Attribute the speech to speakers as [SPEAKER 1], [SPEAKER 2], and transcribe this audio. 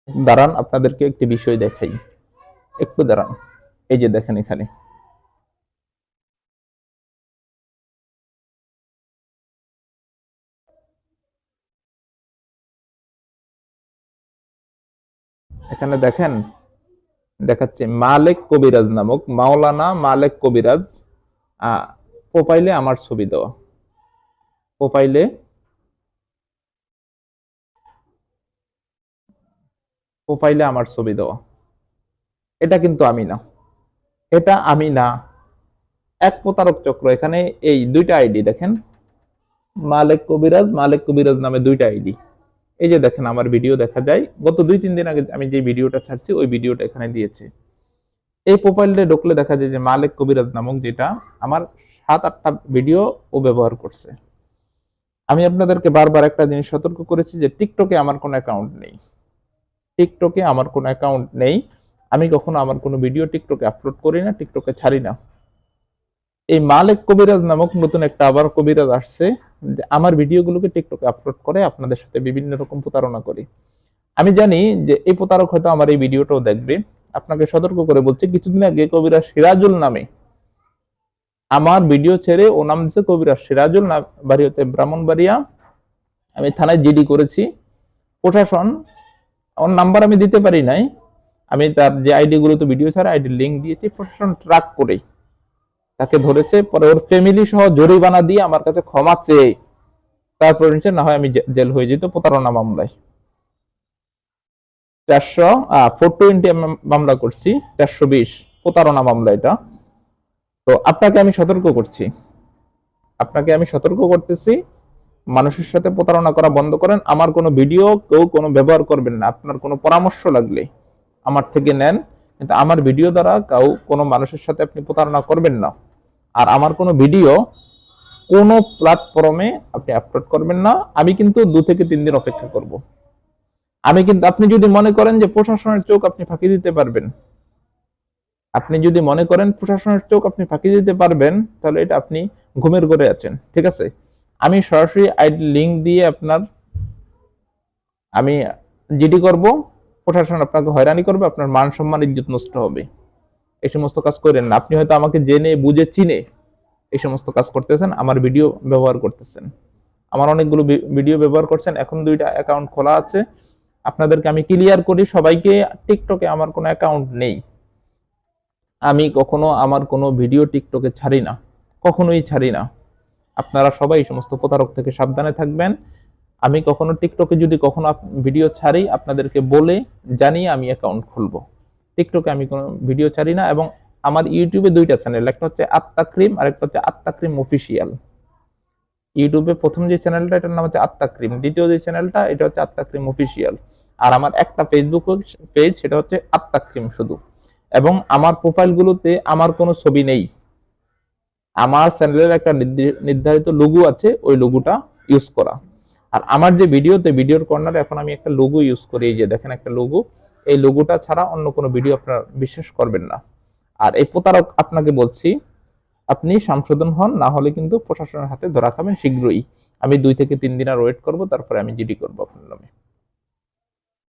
[SPEAKER 1] দাঁড়ান, আপনাদেরকে একটি বিষয় দেখাই, একটু দাঁড়ান। এই যে দেখেন এখানে এখানে দেখেন দেখাচ্ছে মালেক কবিরাজ নামক মাওলানা মালেক কবিরাজ প্রোফাইলে আমার ছবি দেওয়া, প্রোফাইলে প্রোফাইলে আমার ছবি দেওয়া। এটা কিন্তু আমি না, এটা আমি না, এক প্রতারক চক্র। এখানে এই দুইটা আইডি দেখেন, মালেক কবিরাজ নামে দুইটা আইডি। এই যে দেখেন আমার ভিডিও দেখা যায়, গত 2-3 দিন আগে আমি যে ভিডিওটা ছাড়ছি ওই ভিডিওটা এখানে দিয়েছি। এই প্রোফাইলে ঢুকলে দেখা যায় যে মালেক কবিরাজ নামক, যেটা আমার 7-8টা ভিডিও ও ব্যবহার করছে। আমি আপনাদেরকে বারবার একটা জিনিস সতর্ক করেছি যে টিকটকে আমার কোনো অ্যাকাউন্ট নেই, টিকটকে আমার কোনো অ্যাকাউন্ট নেই। আমি কখনো আমার কোনো ভিডিও টিকটকে আপলোড করি না, টিকটকে ছাড়ি না। এই মালেক কবিরাজ নামক নতুন একটা আবার কবিরাজ আসছে, আমার ভিডিওগুলোকে টিকটকে আপলোড করে আপনাদের সাথে বিভিন্ন রকম প্রতারণা করি। আমি জানি যে এই প্রতারক হয়তো আমার এই ভিডিওটাও দেখবে। আপনাকে সতর্ক করে বলছি, কিছুদিন আগে কবিরাজ সিরাজুল নামে আমার ভিডিও ছেড়ে, ও নাম দিচ্ছে কবিরাজ সিরাজুল, বাড়ি হচ্ছে ব্রাহ্মণবাড়িয়া। আমি থানায় জিডি করেছি। প্রশাসন, ওর নাম্বার আমি দিতে পারি নাই, আমি তার যে আইডি গুলোতে ভিডিও ছাড়া আইডি লিঙ্ক দিয়েছি, প্রশাসন ট্র্যাক করে তাকে ধরেছে। পরে ওর ফ্যামিলি সহ জরিমানা দিয়ে আমার কাছে ক্ষমা চেয়ে তারপর না হয় আমি জেল হয়ে যেত প্রতারণা মামলায়। 420 মামলা করছি, 420 প্রতারণা মামলা এটা। তো আপনাকে আমি সতর্ক করছি, আপনাকে আমি সতর্ক করতেছি, মানুষের সাথে প্রতারণা করা বন্ধ করেন। আমার কোনো ভিডিও কেউ কোনো ব্যবহার করবেন না। আপনার কোনো পরামর্শ লাগলে আমার থেকে নেন, কিন্তু আমার ভিডিও দ্বারা কেউ কোনো মানুষের সাথে আপনি প্রতারণা করবেন না। আর আমার কোনো ভিডিও কোনো প্ল্যাটফর্মে আপনি আপলোড করবেন না। আমি কিন্তু 2 থেকে 3 দিন অপেক্ষা করব। আমি কিন্তু, আপনি যদি মনে করেন যে প্রশাসনের চোখ আপনি ফাঁকি দিতে পারবেন, আপনি যদি মনে করেন প্রশাসনের চোখ আপনি ফাঁকি দিতে পারবেন, তাহলে এটা আপনি ঘুমের ঘরে আছেন, ঠিক আছে? আমি সরাসরি আইডি লিঙ্ক দিয়ে আমি জিডি করব, প্রশাসন আপনাকে হয়রানি করবে, আপনার মান সম্মান ইজ্জত নষ্ট হবে। এই সমস্ত কাজ করেন না। আপনি হয়তো আমাকে জেনে বুঝে চিনে এই সমস্ত কাজ করতেছেন, আমার ভিডিও ব্যবহার করতেছেন, আমার অনেকগুলো ভিডিও ব্যবহার করছেন। এখন 2টা অ্যাকাউন্ট খোলা আছে। আপনাদেরকে আমি ক্লিয়ার করি সবাইকে, টিকটকে আমার কোনো অ্যাকাউন্ট নেই। আমি কখনো আমার কোনো ভিডিও টিকটকে ছাড়ি না, কখনোই ছাড়ি না। আপনারা সবাই এই সমস্ত প্রতারক থেকে সাবধানে থাকবেন। আমি কখনো টিকটকে যদি কখনো ভিডিও ছাড়ি, আপনাদেরকে বলে জানিয়ে আমি অ্যাকাউন্ট খুলবো। টিকটকে আমি কোনো ভিডিও ছাড়ি না। এবং আমার ইউটিউবে 2টা চ্যানেল, একটা হচ্ছে আত্মাক্রিম আর একটা হচ্ছে আত্মাক্রিম অফিসিয়াল। ইউটিউবে প্রথম যে চ্যানেলটা, এটার নাম হচ্ছে আত্মাক্রিম, দ্বিতীয় যে চ্যানেলটা এটা হচ্ছে আত্মাক্রিম অফিসিয়াল। আর আমার একটা ফেসবুক পেজ, সেটা হচ্ছে আত্মাক্রিম শুধু। এবং আমার প্রোফাইলগুলোতে আমার কোনো ছবি নেই, আমার চ্যানেলের একটা নির্ধারিত লোগো আছে, ওই লোগোটা ইউজ করা। আর আমার যে ভিডিওতে, ভিডিওর কর্নারে এখন আমি একটা লোগো ইউজ করি, এই যে দেখেন একটা লোগো, এই লোগোটা ছাড়া অন্য কোনো ভিডিও আপনারা বিশ্বাস করবেন না। আর এই প্রতারক, আপনাকে বলছি আপনি সংশোধন হন, না হলে কিন্তু প্রশাসনের হাতে ধরা খাবেন শীঘ্রই। আমি 2 থেকে 3 দিন আর ওয়েট করবো, তারপরে আমি জিডি করবো আপনার নামে।